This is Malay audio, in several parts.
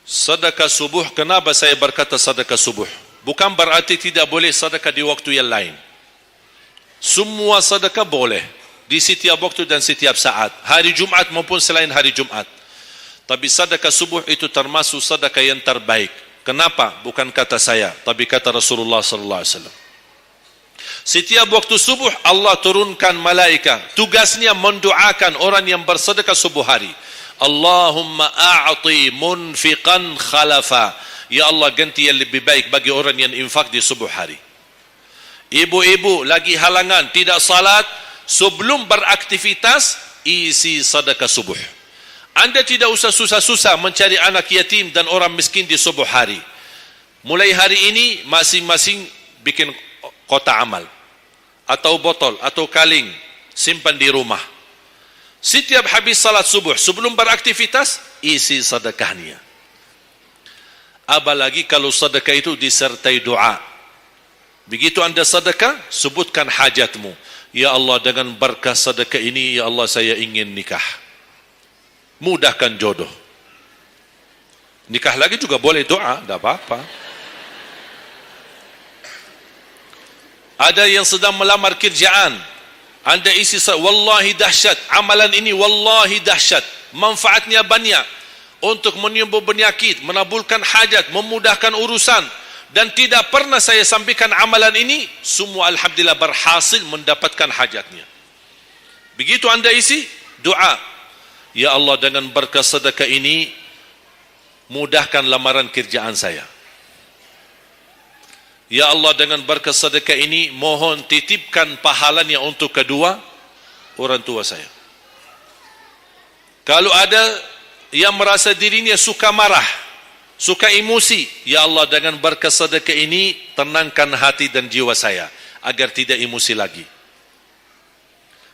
Sedekah subuh, kenapa saya berkata sedekah subuh? Bukan berarti tidak boleh sedekah di waktu yang lain. Semua sedekah boleh di setiap waktu dan setiap saat, hari Jumat maupun selain hari Jumat. Tapi sedekah subuh itu termasuk sedekah yang terbaik. Kenapa? Bukan kata saya, tapi kata Rasulullah sallallahu alaihi wasallam. Setiap waktu subuh Allah turunkan malaikat, tugasnya mendoakan orang yang bersedekah subuh hari. Allahumma a'ti munfiqan khalafa. Ya Allah, ganti yang lebih baik bagi orang yang infak di subuh hari. Ibu-ibu lagi halangan tidak salat, sebelum beraktivitas isi sedekah subuh. Anda tidak usah susah-susah mencari anak yatim dan orang miskin di subuh hari. Mulai hari ini masing-masing bikin kotak amal atau botol atau kaleng, simpan di rumah. Setiap habis salat subuh sebelum beraktivitas isi sedekahnya. Apalagi kalau sedekah itu disertai doa. Begitu anda sedekah, sebutkan hajatmu. Ya Allah, dengan berkah sedekah ini, ya Allah, saya ingin nikah. Mudahkan jodoh. Nikah lagi juga boleh doa, tidak apa-apa. Ada yang sedang melamar kerjaan, anda isi, wallahi dahsyat, amalan ini wallahi dahsyat, manfaatnya banyak untuk menyembuh penyakit, menabulkan hajat, memudahkan urusan, dan tidak pernah saya sampaikan amalan ini, semua alhamdulillah berhasil mendapatkan hajatnya. Begitu anda isi, doa, ya Allah, dengan berkah sedekah ini mudahkan lamaran kerjaan saya. Ya Allah, dengan berkah sedekah ini mohon titipkan pahalanya untuk kedua orang tua saya. Kalau ada yang merasa dirinya suka marah, suka emosi, ya Allah, dengan berkah sedekah ini tenangkan hati dan jiwa saya agar tidak emosi lagi.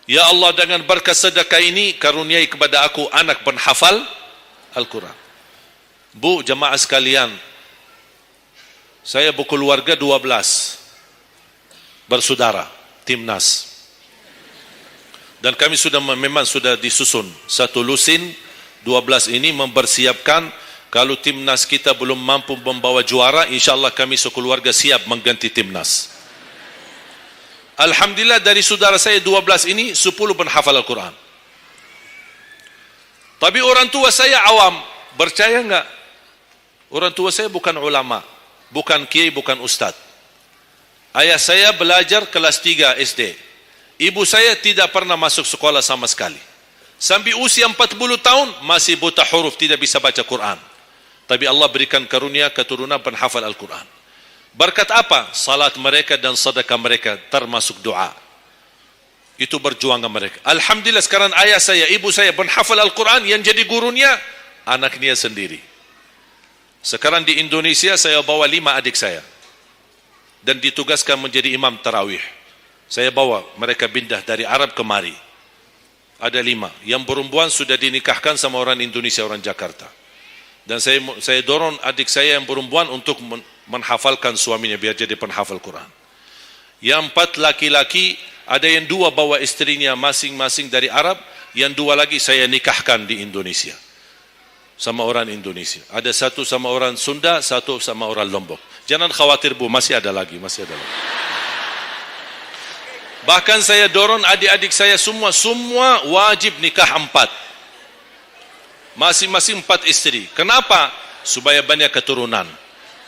Ya Allah, dengan berkah sedekah ini karuniai kepada aku anak penghafal Al-Quran. Bu, jemaah sekalian, saya berkeluarga 12 bersaudara, timnas. Dan kami memang sudah disusun satu lusin. 12 ini mempersiapkan kalau timnas kita belum mampu membawa juara, insyaAllah kami sekeluarga siap mengganti timnas. Alhamdulillah, dari saudara saya 12 ini 10 penghafal Al-Quran. Tapi orang tua saya awam. Percaya enggak? Orang tua saya bukan ulama, bukan kiai, bukan ustaz. Ayah saya belajar kelas 3 SD. Ibu saya tidak pernah masuk sekolah sama sekali. Sampai usia 40 tahun masih buta huruf, tidak bisa baca Quran. Tapi Allah berikan karunia keturunan penghafal Al-Quran. Berkat apa? Salat mereka dan sedekah mereka, termasuk doa. Itu perjuangan mereka. Alhamdulillah sekarang ayah saya, ibu saya penghafal Al-Quran, yang jadi gurunya anaknya sendiri. Sekarang di Indonesia saya bawa 5 adik saya dan ditugaskan menjadi imam tarawih. Saya bawa mereka pindah dari Arab kemari. Ada 5. Yang perempuan sudah dinikahkan sama orang Indonesia, orang Jakarta. Dan saya dorong adik saya yang perempuan untuk menghafalkan suaminya biar jadi penghafal Quran. Yang 4 laki-laki, ada yang 2 bawa istrinya masing-masing dari Arab, yang 2 lagi saya nikahkan di Indonesia sama orang Indonesia. Ada 1 sama orang Sunda, 1 sama orang Lombok. Jangan khawatir Bu, masih ada lagi. Bahkan saya dorong adik-adik saya semua wajib nikah 4. Masing-masing 4 istri. Kenapa? Supaya banyak keturunan.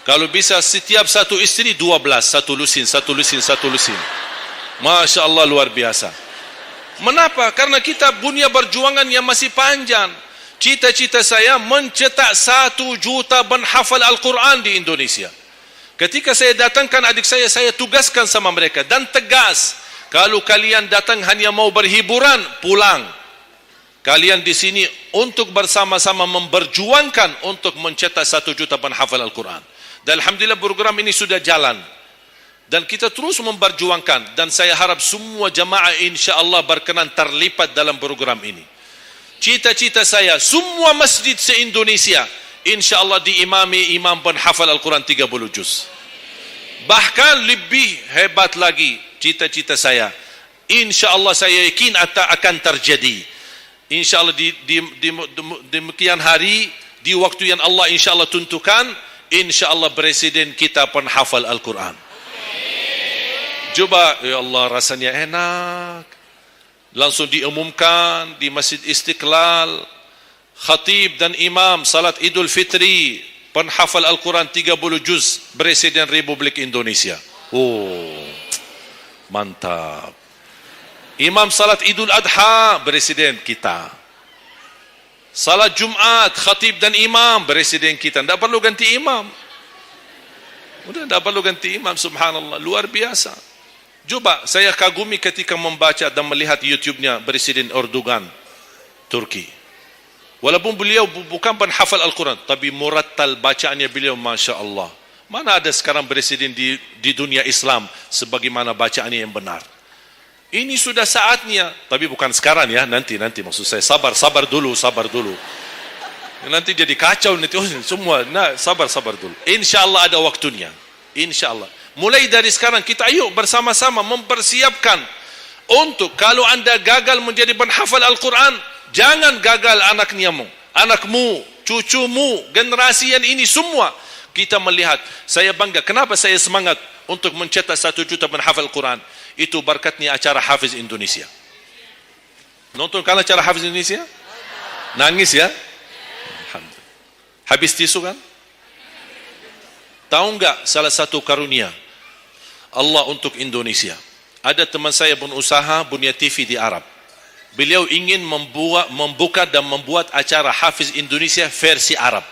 Kalau bisa setiap satu istri 12, satu lusin. Masya Allah, luar biasa. Mengapa? Karena kita punya perjuangan yang masih panjang. Cita-cita saya mencetak 1 juta penghafal Al-Quran di Indonesia. Ketika saya datangkan adik saya tugaskan sama mereka dan tegas, kalau kalian datang hanya mau berhiburan, pulang. Kalian di sini untuk bersama-sama memperjuangkan untuk mencetak 1 juta penghafal Al-Quran. Dan alhamdulillah program ini sudah jalan. Dan kita terus memperjuangkan, dan saya harap semua jamaah insyaAllah berkenan terlibat dalam program ini. Cita-cita saya, semua masjid se-Indonesia insyaAllah diimami imam penghafal Al-Quran 30 juz. Bahkan lebih hebat lagi cita-cita saya, insyaAllah saya yakin akan terjadi. InsyaAllah di demikian hari, di waktu yang Allah insya-Allah tentukan, insya-Allah presiden kita penghafal Al-Quran. Coba, ya Allah, rasanya enak. Langsung diumumkan di Masjid Istiqlal, khatib dan imam salat Idul Fitri, penghafal Al-Quran 30 juz, Presiden Republik Indonesia. Oh, mantap. Imam salat Idul Adha, Presiden kita. Salat Jumat, khatib dan imam, Presiden kita. Tidak perlu ganti imam. Udah, tidak perlu ganti imam, subhanallah. Luar biasa. Coba, saya kagumi ketika membaca dan melihat YouTube-nya Presiden Erdogan, Turki. Walaupun beliau bukan penghafal Al-Quran, tapi murattal bacaannya beliau, Masya Allah. Mana ada sekarang presiden di dunia Islam sebagaimana bacaannya yang benar. Ini sudah saatnya, tapi bukan sekarang ya, nanti maksud saya, sabar dulu. Nanti jadi kacau nanti, semua, sabar dulu. Insya Allah ada waktunya, insya Allah. Mulai dari sekarang kita ayo bersama-sama mempersiapkan untuk kalau anda gagal menjadi penghafal Al-Quran, jangan gagal anakmu, cucumu, generasi yang ini semua. Kita melihat, saya bangga. Kenapa saya semangat untuk mencetak 1 juta penghafal Al-Quran? Itu berkatnya acara Hafiz Indonesia. Nonton kan acara Hafiz Indonesia? Nangis ya? Alhamdulillah. Habis tisu kan? Tahu enggak salah satu karunia Allah untuk Indonesia? Ada teman saya berusaha Bunya TV di Arab. Beliau ingin membuka dan membuat acara Hafiz Indonesia versi Arab,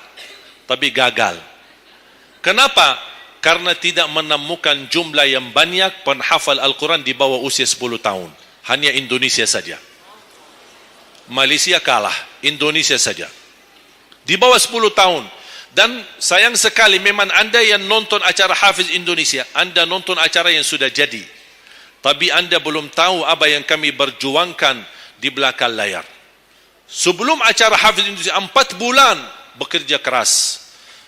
tapi gagal. Kenapa? Karena tidak menemukan jumlah yang banyak penghafal Al-Quran di bawah usia 10 tahun. Hanya Indonesia saja. Malaysia kalah, Indonesia saja. Di bawah 10 tahun. Dan sayang sekali, memang anda yang nonton acara Hafiz Indonesia, anda nonton acara yang sudah jadi. Tapi anda belum tahu apa yang kami berjuangkan di belakang layar. Sebelum acara Hafiz Indonesia, 4 bulan bekerja keras.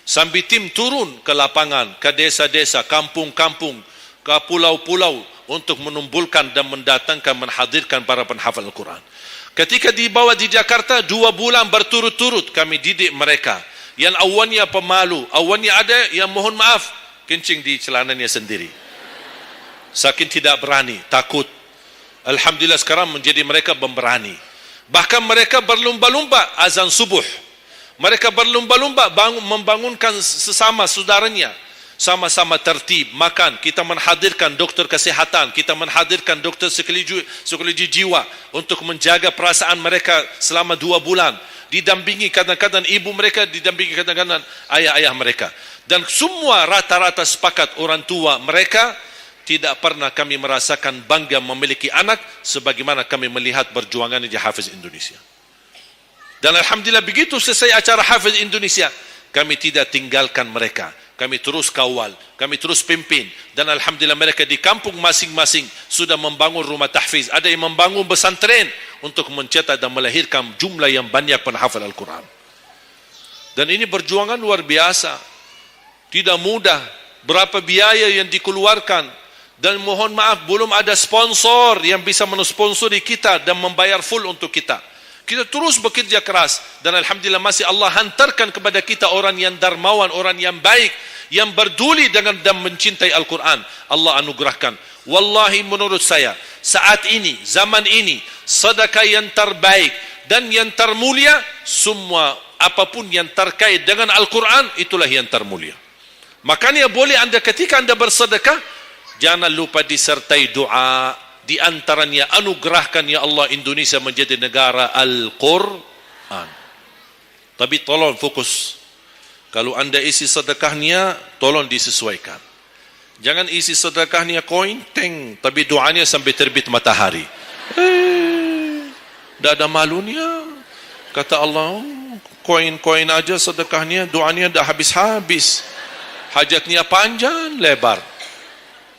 Sambil tim turun ke lapangan, ke desa-desa, kampung-kampung, ke pulau-pulau untuk menumbulkan dan mendatangkan, menghadirkan para penghafal Al-Quran. Ketika dibawa di Jakarta, 2 bulan berturut-turut kami didik mereka. Yang awalnya pemalu, awalnya ada yang mohon maaf, kencing di celananya sendiri. Saking tidak berani, takut. Alhamdulillah sekarang menjadi mereka pemberani. Bahkan mereka berlumba-lumba azan subuh. Mereka berlumba-lumba membangunkan sesama saudaranya. Sama-sama tertib, makan. Kita menghadirkan dokter kesehatan. Kita menghadirkan dokter psikologi jiwa untuk menjaga perasaan mereka selama 2 bulan. Didampingi kadang-kadang ibu mereka, didampingi kadang-kadang ayah-ayah mereka. Dan semua rata-rata sepakat orang tua mereka, tidak pernah kami merasakan bangga memiliki anak sebagaimana kami melihat perjuangan di Hafiz Indonesia. Dan alhamdulillah begitu selesai acara Hafiz Indonesia, kami tidak tinggalkan mereka. Kami terus kawal, kami terus pimpin. Dan alhamdulillah mereka di kampung masing-masing sudah membangun rumah tahfiz. Ada yang membangun pesantren untuk mencetak dan melahirkan jumlah yang banyak penghafal Al-Quran. Dan ini perjuangan luar biasa. Tidak mudah. Berapa biaya yang dikeluarkan. Dan mohon maaf, belum ada sponsor yang bisa mensponsori kita dan membayar full untuk kita. Kita terus bekerja keras. Dan alhamdulillah masih Allah hantarkan kepada kita orang yang dermawan, orang yang baik, yang berduli dengan dan mencintai Al-Quran. Allah anugerahkan. Wallahi menurut saya, saat ini, zaman ini, sedekah yang terbaik dan yang termulia, semua apapun yang terkait dengan Al-Quran, itulah yang termulia. Makanya boleh anda ketika anda bersedekah, jangan lupa disertai doa. Di antaranya anugerahkan ya Allah Indonesia menjadi negara Al-Quran. Tapi tolong fokus. Kalau anda isi sedekahnya, tolong disesuaikan. Jangan isi sedekahnya koin, teng, tapi doanya sampai terbit matahari. Tidak ada malunya. Kata Allah, koin-koin aja sedekahnya, doanya dah habis-habis. Hajatnya panjang, lebar.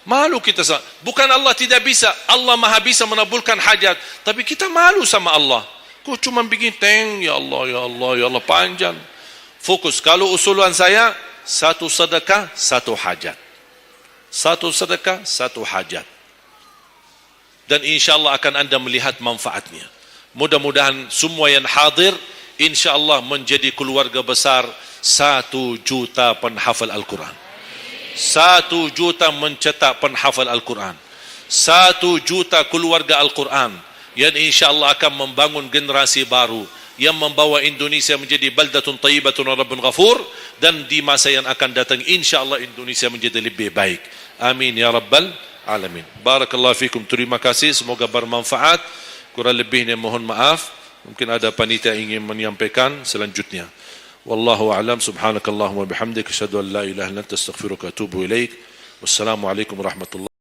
Malu kita. Bukan Allah tidak bisa. Allah maha bisa menabulkan hajat. Tapi kita malu sama Allah. Kok cuma bikin teng, ya Allah, ya Allah, ya Allah, panjang. Fokus. Kalau usulan saya, 1 sedekah, 1 hajat. 1 sedekah, 1 hajat. Dan insya Allah akan anda melihat manfaatnya. Mudah-mudahan semua yang hadir, InsyaAllah menjadi keluarga besar 1 juta penghafal Al-Quran. 1 juta mencetak penghafal Al-Quran. 1 juta keluarga Al-Quran yang insyaAllah akan membangun generasi baru yang membawa Indonesia menjadi baldatun tayyibatun wa rabbun ghafur, dan di masa yang akan datang insyaAllah Indonesia menjadi lebih baik. Amin ya rabbal alamin. Barakallahu fikum. Terima kasih, semoga bermanfaat. Kurang lebihnya mohon maaf. Mungkin ada panitia ingin menyampaikan selanjutnya. Wallahu a'lam. Subhanakallahumma bihamdika asyhadu an la ilaha illa anta astaghfiruka wa atubu ilaik. Wassalamualaikum warahmatullahi